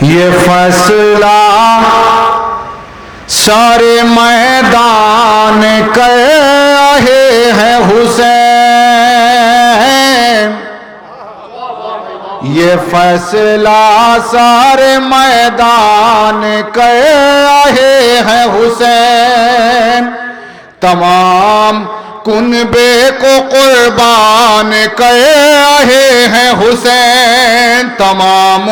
یہ فیصلہ سارے میدان کہے ہیں حسین، یہ فیصلہ سارے میدان کہے ہیں حسین، تمام کنبے کو قربان کہے ہیں حسین، تمام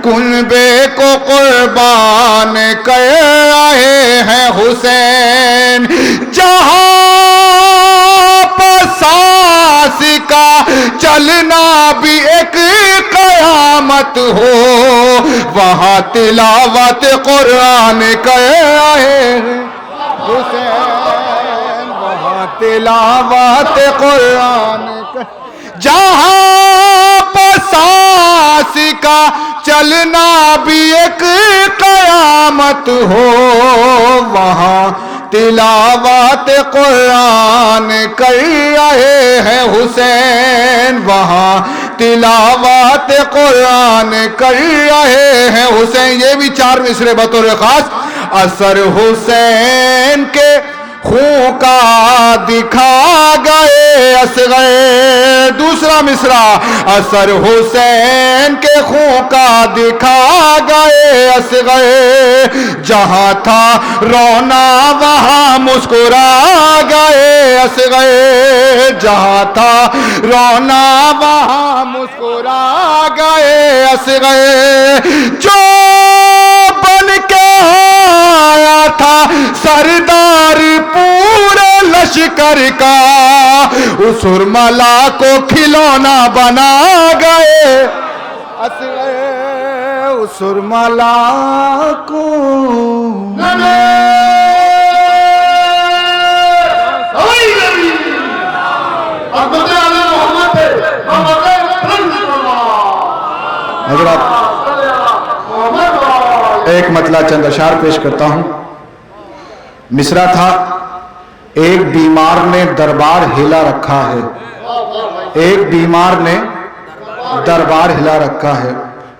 کنبے کو قربان کہے ہیں حسین، جہاں پساس کا چلنا بھی ایک قیامت ہو، وہاں تلاوت قرآن کہے ہیں حسین، تلاوت قرآن جہاں پساس کا چلنا بھی ایک قیامت ہو، وہاں تلاوت قرآن کر رہے ہیں حسین، وہاں تلاوت قرآن کر رہے ہیں حسین۔ یہ بھی 4 مصرے بطور خاص اثر حسین کے خون کا دکھا گئے اصغر، دوسرا مصرع اثر حسین کے خون کا دکھا گئے اصغر، جہاں تھا رونا وہاں مسکرا گئے اصغر، جہاں تھا رونا وہاں مسکرا گئے اصغر، جو بن کے آیا تھا سردار پورے لشکر کا، اس حرملا کو کھلونا بنا گئے اصغر، اس حرملا کو حضرات ایک مطلع چند اشعار پیش کرتا ہوں۔ مصرع تھا ایک بیمار نے دربار ہلا رکھا ہے، ایک بیمار نے دربار ہلا رکھا ہے۔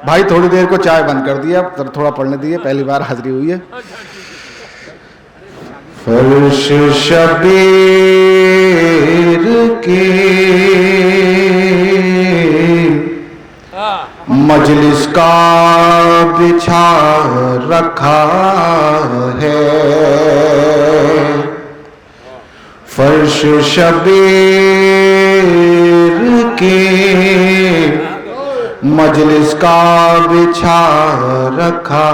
بھائی تھوڑی دیر کو چائے بند کر دیا، تھوڑا پڑھنے دیئے، پہلی بار حاضری ہوئی ہے۔ فرش شبیر کی مجلس کا بچھا رکھا ہے، فرش شبیر کی مجلس کا بچھا رکھا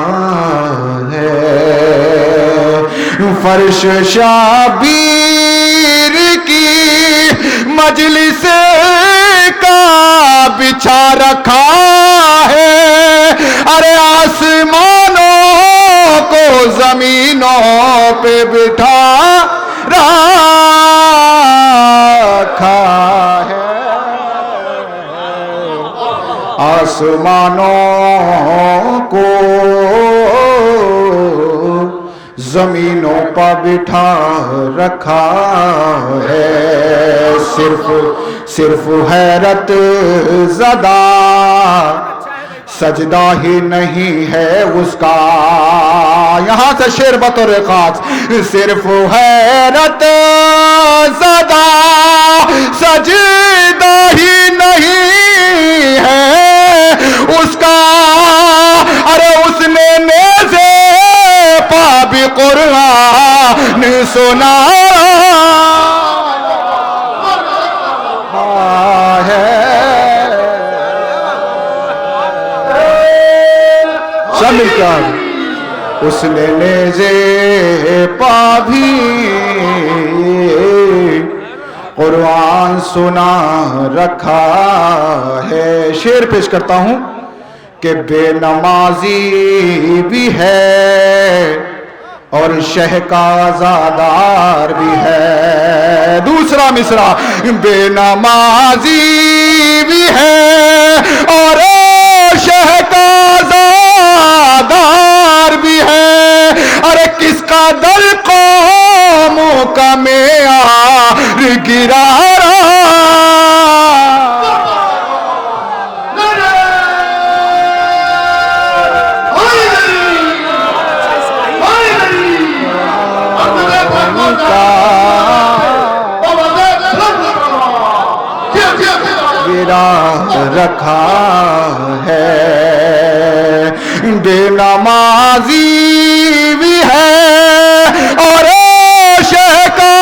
ہے، فرش شبیر کی مجلس کا بچھا رکھا ہے، ارے آسمانوں کو زمینوں پہ بٹھا رکھا ہے، آسمانوں کو زمینوں پر بٹھا رکھا ہے، صرف حیرت زدہ سجدہ ہی نہیں ہے اس کا، یہاں سے شعر بطور خاص، صرف حیرت زدہ سجدہ ہی نہیں ہے اس کا، ارے اس نے نیزے پا بھی قرآن سنا ہے، شامل کر اس نے نیزے پا بھی قرآن سنا رکھا ہے۔ شعر پیش کرتا ہوں کہ بے نمازی بھی ہے اور شہ کا زادار بھی ہے، دوسرا مصرع بے نمازی بھی ہے اور شہ کا زادار بھی ہے، ارے کس قدر قوموں کا معیار گرا رہا رکھا ہے، بے نمازی بھی ہے اور شہ کا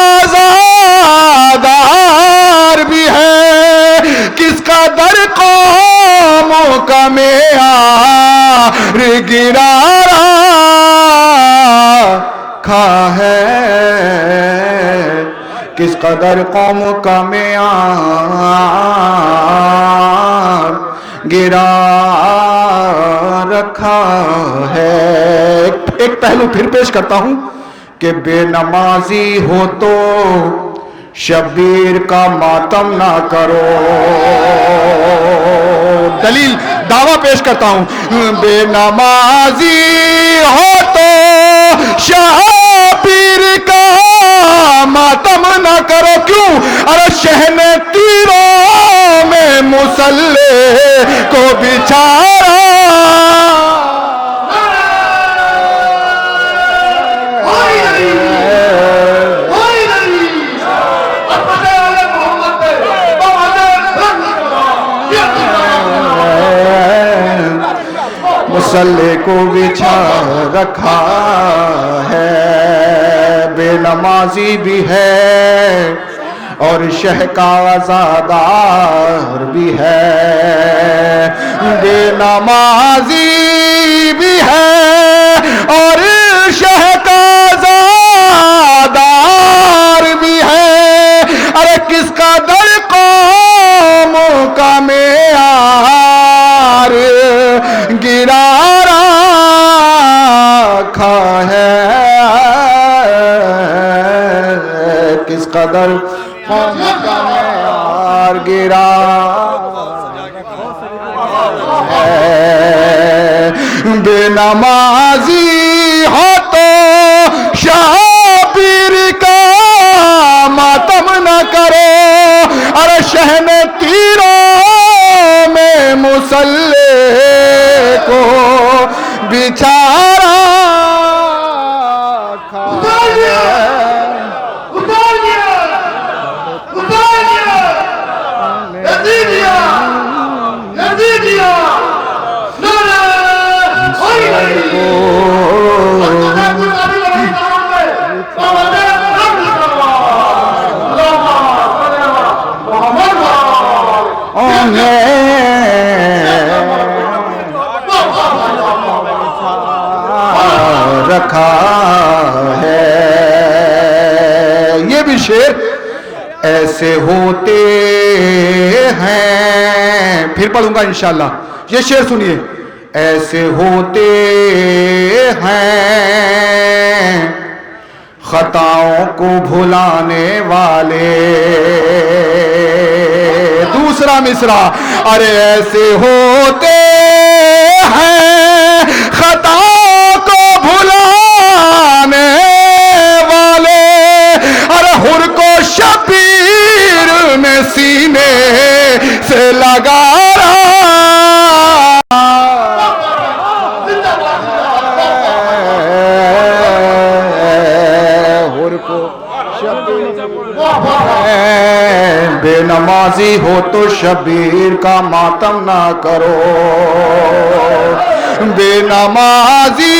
زادار بھی ہے، کس قدر قوموں کا معیار گرا رکھا ہے، کس قدر قوم کا معیار گرا رکھا ہے۔ ایک پہلو پھر پیش کرتا ہوں کہ بے نمازی ہو تو شبیر کا ماتم نہ کرو، دلیل دعویٰ پیش کرتا ہوں، بے نمازی ہو تو شبیر کا ماتم نہ کرو، کیوں؟ ارے شہن تیروں میں مسلح کو بچھارا، مسلح کو بچھا رکھا ہے، بے نمازی بھی ہے اور شہ کا زادار بھی ہے، بے نمازی بھی ہے اور شہ کا زادار بھی ہے، ارے کس قدر قوموں کا معیار گرا رکھا ہے، کس قدر قوم کا معیار گرا ہے، بے نمازی ہو تو شبیر کا ماتم نہ کرو، ارے شہن تیروں میں مسلح کو بچھارا رکھا ہے۔ یہ بھی شعر ایسے ہوتے ہیں، پھر پڑھوں گا انشاءاللہ، یہ شعر سنیے، ایسے ہوتے ہیں خطاؤں کو بھلانے والے، دوسرا مصرع، ارے ایسے ہوتے ہیں خطاؤں کو بھلانے والے، ارے حر کو شبیر نے سینے سے لگا بے نمازی ہو تو شبیر کا ماتم نہ کرو، بے نمازی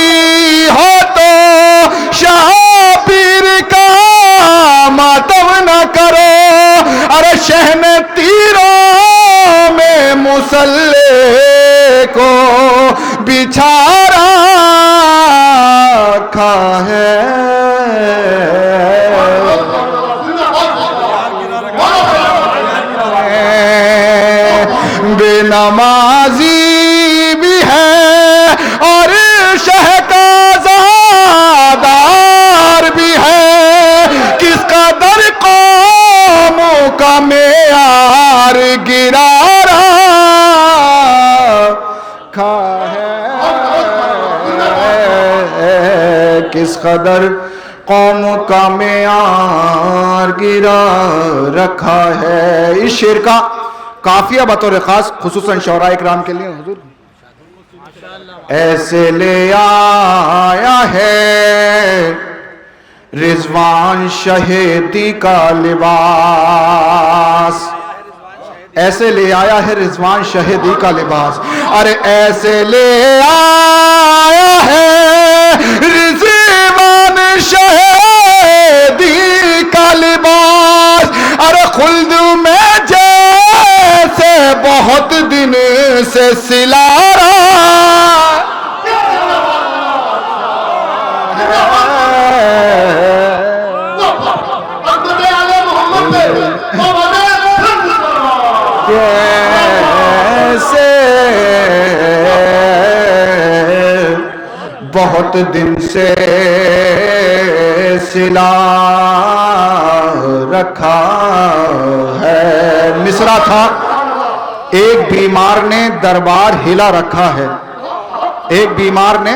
ہو تو شبیر کا ماتم نہ کرو، ارے شہن تیروں میں مسلح کو بچھا رکھا ہے، بے نمازی بھی ہے اور شہ کا زادار بھی ہے، کس قدر قوموں کا معیار گرا رکھا ہے، کس قدر قوم کا معیار گرا رکھا ہے۔ اس شعر کا قافیہ بطور خاص خصوصاً شعراء اکرام کے لیے حضور ایسے لے آیا ہے رضوان شہیدی کا لباس، ایسے لے آیا ہے رضوان شہیدی کا لباس، ارے ایسے لے آیا ہے رضوان شہیدی کا لباس، ارے خلد میں جیسے بہت دن سے سلا رہا کیسے بہت دن سے سلا رکھا ہے۔ مصرع تھا، ایک بیمار نے دربار ہلا رکھا ہے، ایک بیمار نے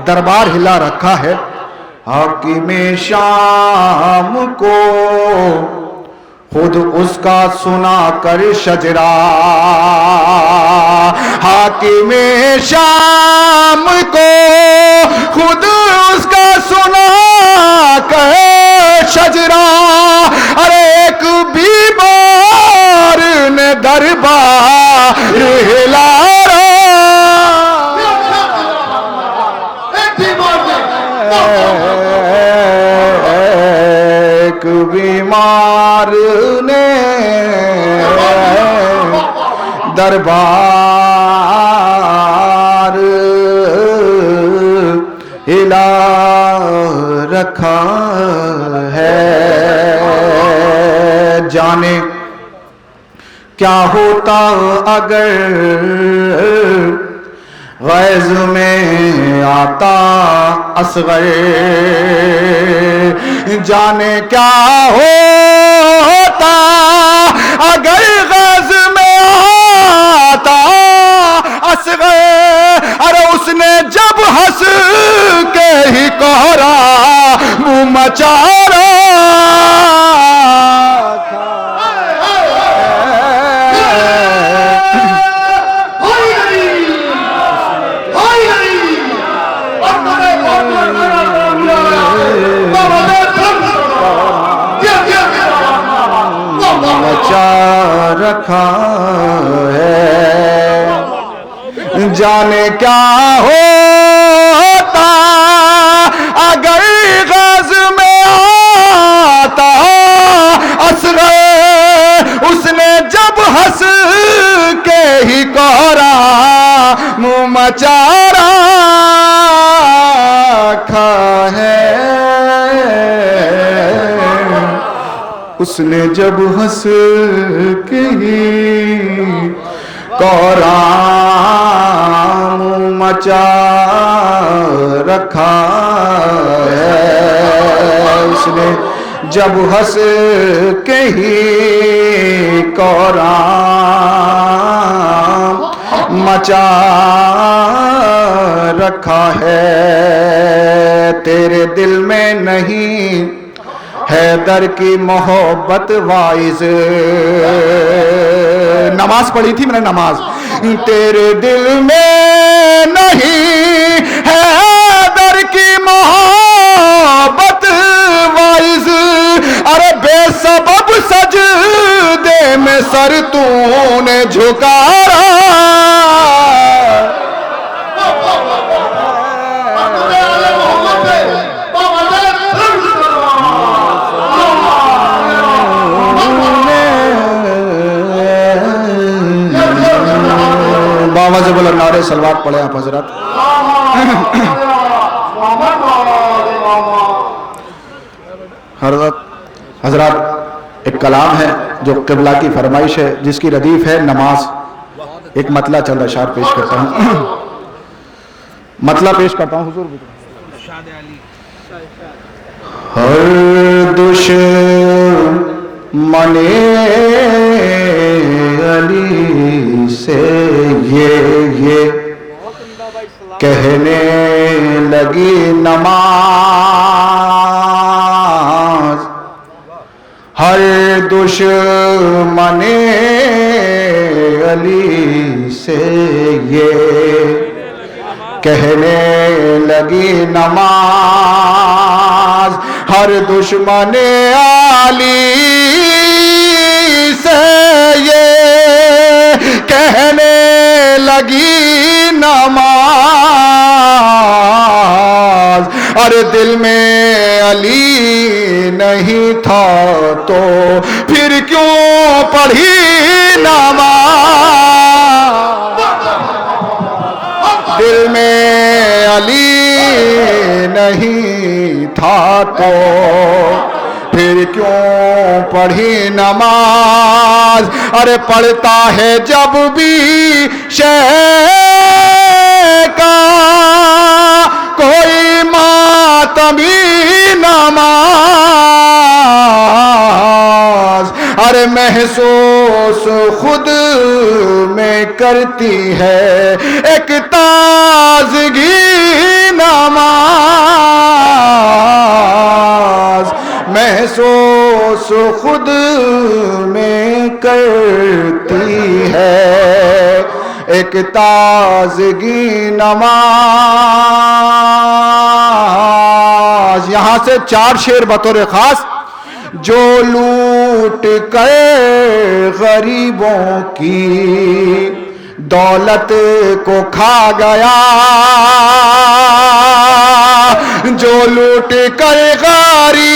دربار ہلا رکھا ہے، حاکم شام کو خود اس کا سنا کر شجرا، حاکم شام کو خود اس کا سنا کر شجرا، ارے ایک بیمار نے دربار ہلا ایک بیمار نے دربار ہلا رکھا ہے، جانے کیا ہوتا اگر غیظ میں آتا اصغر، جانے کیا ہوتا اگر غیظ میں آتا اصغر، ارے اس نے جب ہنس کے ہی کوہرا منہ مچارا رکھا ہے، جانے کیا ہوتا اگر غیظ میں آتا اصغر، اس نے جب ہنس کے ہی کوہرا منہ مچارا رکھا ہے، اس نے جب ہنس کے ہی کوہرا منہ مچا رکھا ہے، اس نے جب ہنس کے ہی کوہرا مچا رکھا ہے، تیرے دل میں نہیں حیدر کی محبت وائز، نماز پڑھی تھی میں نے نماز، تیرے دل میں نہیں حیدر کی محبت وائز، ارے بے سبب سجدے میں سر تو نے جھکارا، باوازِ بلند نعرے صلوات پڑھیں آپ حضرات۔ حضرات ایک کلام ہے جو قبلہ کی فرمائش ہے، جس کی ردیف ہے نماز، ایک مطلع چند اشعار پیش کرتا ہوں، مطلع پیش کرتا ہوں حضور، ہر دشمن علی سے یہ کہنے لگی نماز، ہر دشمن علی سے یہ کہنے لگی نماز، ہر دشمن علی سے یہ کہنے لگی نماز، ارے دل میں علی نہیں تھا تو پھر کیوں پڑھی نماز، دل میں علی نہیں تھا تو پھر کیوں پڑھی نماز، ارے پڑھتا ہے جب بھی شیخ کا کوئی ماتمی نماز، ارے محسوس خود میں کرتی ہے ایک تازگی نماز، محسوس خود میں کرتی ہے ایک تازگی نماز۔ یہاں سے 4 شعر بطور خاص۔ جو لوٹ کر غریبوں کی دولت کو کھا گیا، جو لوٹ کر غریبوں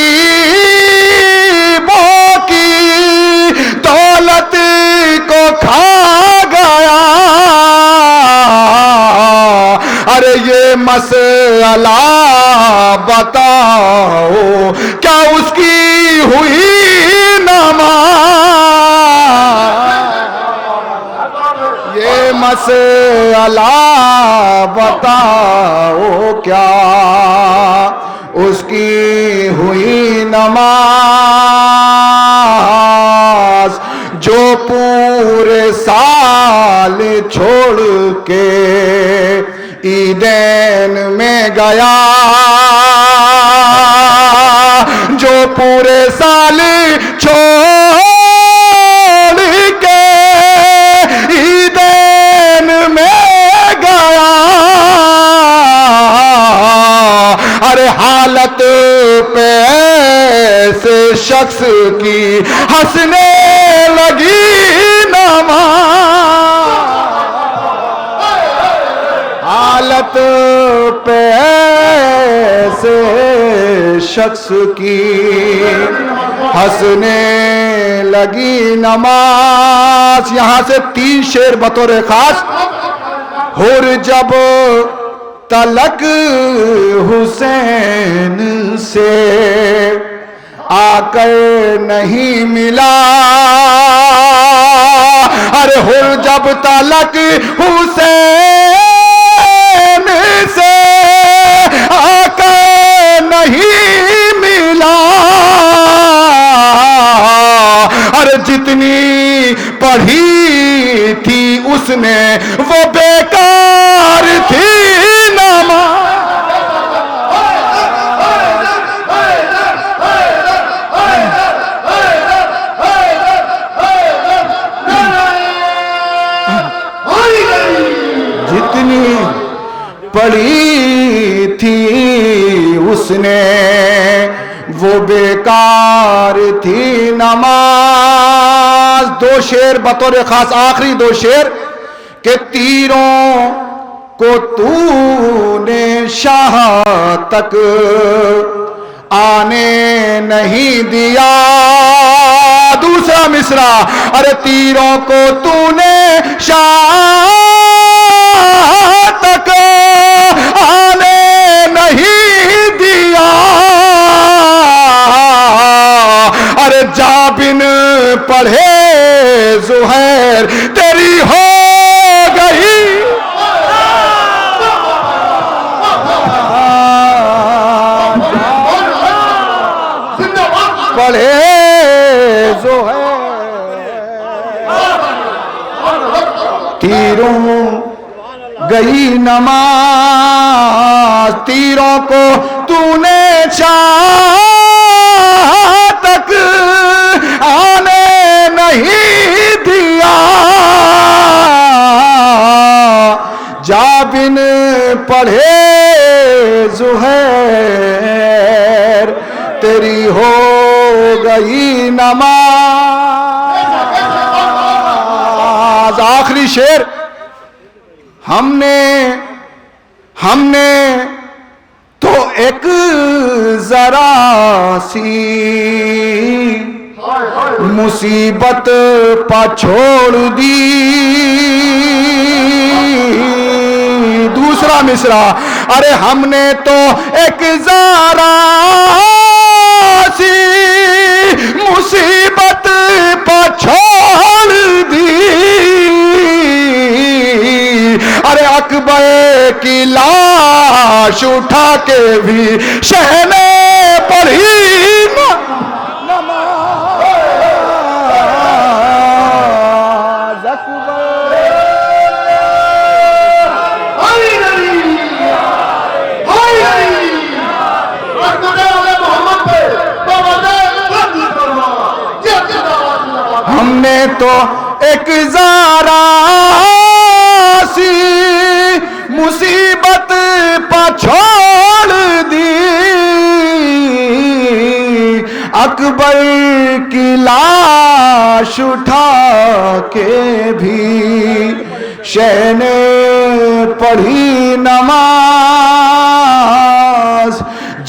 کی دولت کو کھا گیا، ارے یہ مسئلہ بتاؤ کیا اس کی ہوئی نماز، یہ مسئلہ بتاؤ کیا اس کی ہوئی نماز، جو پورے سال چھوڑ کے عیدین میں گیا، جو پورے سال چھوڑ کے عیدین میں گیا، ارے حالت پہ ایسے شخص کی ہنسنے لگی نماز، حالت پہ ایسے شخص کی ہنسنے لگی نماز۔ یہاں سے 3 شعر بطور خاص۔ حر جب تلک حسین سے آ کر نہیں ملا، ارے حر جب تلک حسین سے آ کر نہیں ملا، ارے جتنی پڑھی تھی اس نے وہ بیکار تھی نماز، جتنی پڑھی تھی اس نے وہ بیکار تھی نماز۔ 2 شعر بطور خاص، آخری 2 شعر کہ تیروں کو تو نے شاہ تک آنے نہیں دیا، دوسرا مصرع، ارے تیروں کو تو نے شاہ تک آنے نہیں دیا، ارے جا بن پڑھے زہیر تیری ہو گئی، پڑھے تیروں گئی نماز، تیروں کو تو نے چاہ تک آنے نہیں دیا، جا بن پڑھے زہیر تیری ہو گئی نماز۔ آخری شعر. ہم نے تو ایک ذرا سی مصیبت پا چھوڑ دی. دوسرا مصرع. ارے ہم نے تو ایک ذرا سی مصیبت پا چھوڑ دی. ارے اکبر کی لاش اٹھا کے بھی شہ نے پڑھی ہم نے تو ایک ذرا سی مصیبت پا چھوڑ دی. اکبر کی لاش اٹھا کے بھی شہ نے پڑھی نماز.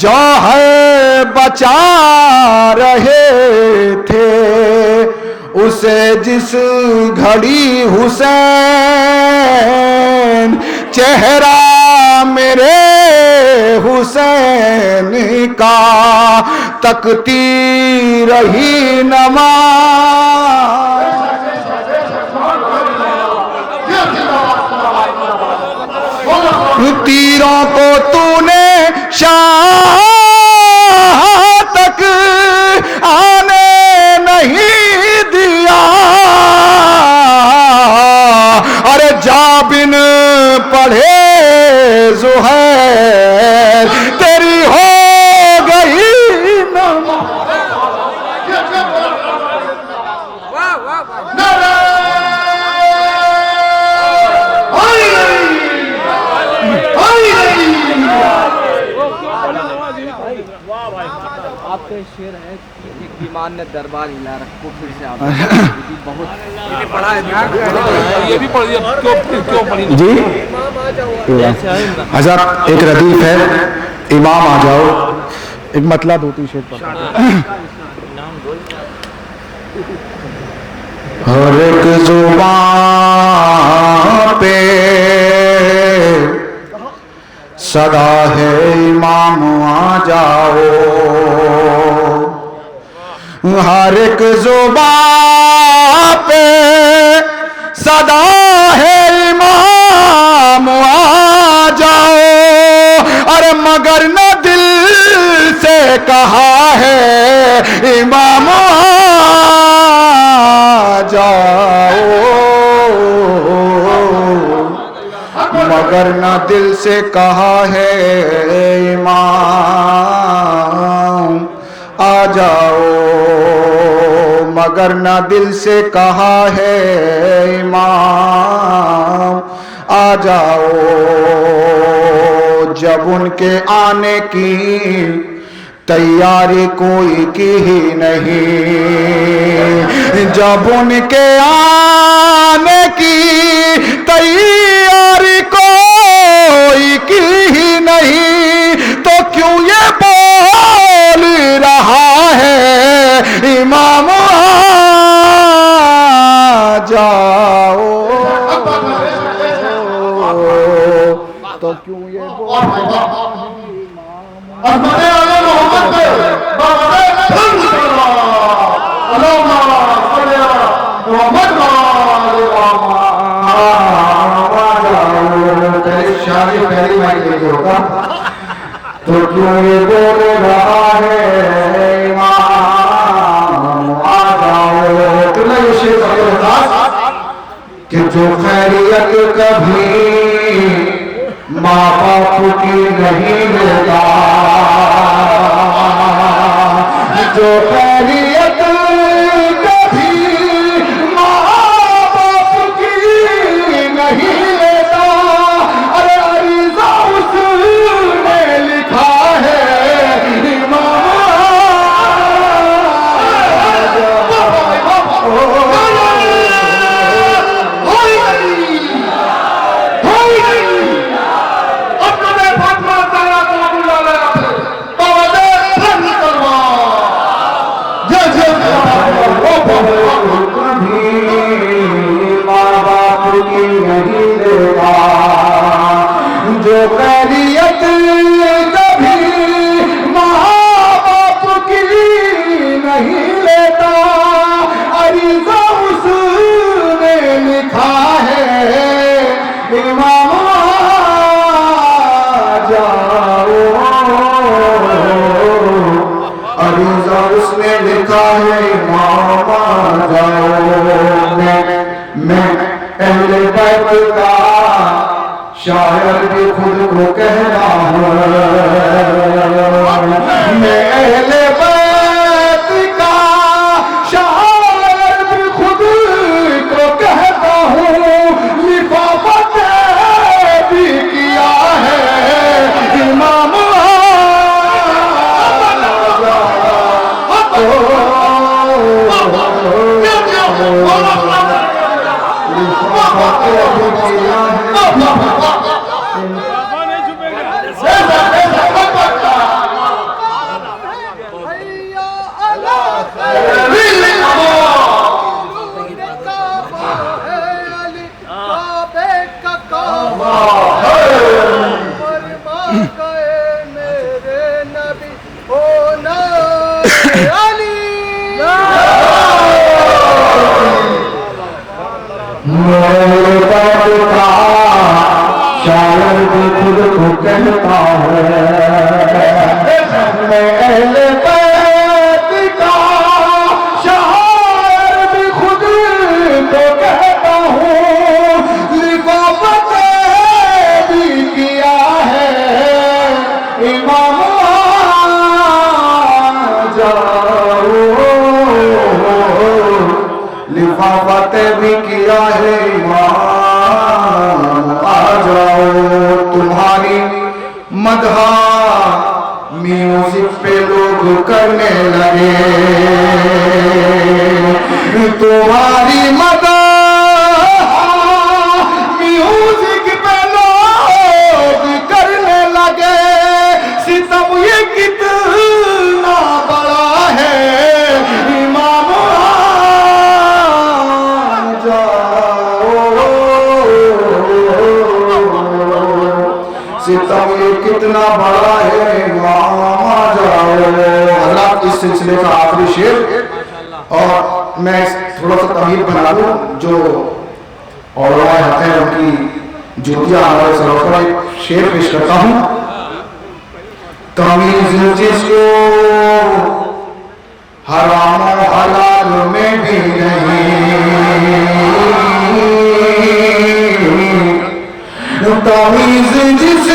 جوہر بچا رہے تھے اسے جس گھڑی حسین چہرہ میرے حسین کا تکتی رہی نماز. تیروں کو تو نے شاہ تک آنے نہیں دیا. ارے جا بن پڑھے زہیر تیری ہو گئی آپ کا شعر ہے کہ ایمان نے دربار ہلا رکھو پھر سے آپ بہت پڑھا ہے یہ بھی پڑھ کیوں پڑھی جی حضرت ایک ردیف ہے امام آ جاؤ ایک مطلب ہوتی شعر پڑھا. ہر ایک زبان پہ صدا ہے امام آ جاؤ. ہر ایک زبان پہ صدا ہے امام آ جاؤ. ارے مگر نہ دل سے کہا ہے امام آ جاؤ. مگر نہ دل سے کہا ہے امام آ جاؤ. مگر نہ دل سے کہا ہے امام آ جاؤ. جب ان کے آنے کی تیاری کوئی کی ہی نہیں. جب ان کے آنے کی تیاری کوئی کی ہی نہیں تو کیوں یہ بول رہا ہے امام آ جاؤ. تو کیوں یہ بول رہا تو کیوں یہ بول رہا ہے امام آ جاؤ. کہ جو خیریت کبھی ماں باپ کی نہیں ملتا, جو خیریت کبھی ماں باپ کی نہیں لیتا, ارے عریضہ اس نے لکھا ہے امام کا ہے امام آ جاؤ میں اہل بیت کا شاعر بھی خود کو کہنا ہوں میں اہل بیت کا شاعر بھی خود کو کہتا ہوں لفافت بھی کیا ہے امام شاعر بھی خود کو کہتا ہے میں اہل بیت کا شاعر بھی خود کو کہتا ہوں لفافت بھی کیا ہے امام جاؤ لفافت بھی کیا ہے امام آ جاؤ تمہاری مدح میوزک پہ لوگ کرنے لگے تمہاری مدح میوزک پہ لوگ کرنے لگے ستم یہ کتنا بڑا ہے امام ستم یہ کتنا بڑا ہے امام آ جاؤ حضرات اس سلسلے کا آخری شعر اور میں تھوڑا سا تمہید بنا دوں جو علماء حق ہیں ان کی جوتیاں ہمارے سروس پر ایک شعر پیش کرتا ہوں تمیز جس کو حرام و حلال میں بھی نہیں تمیز جس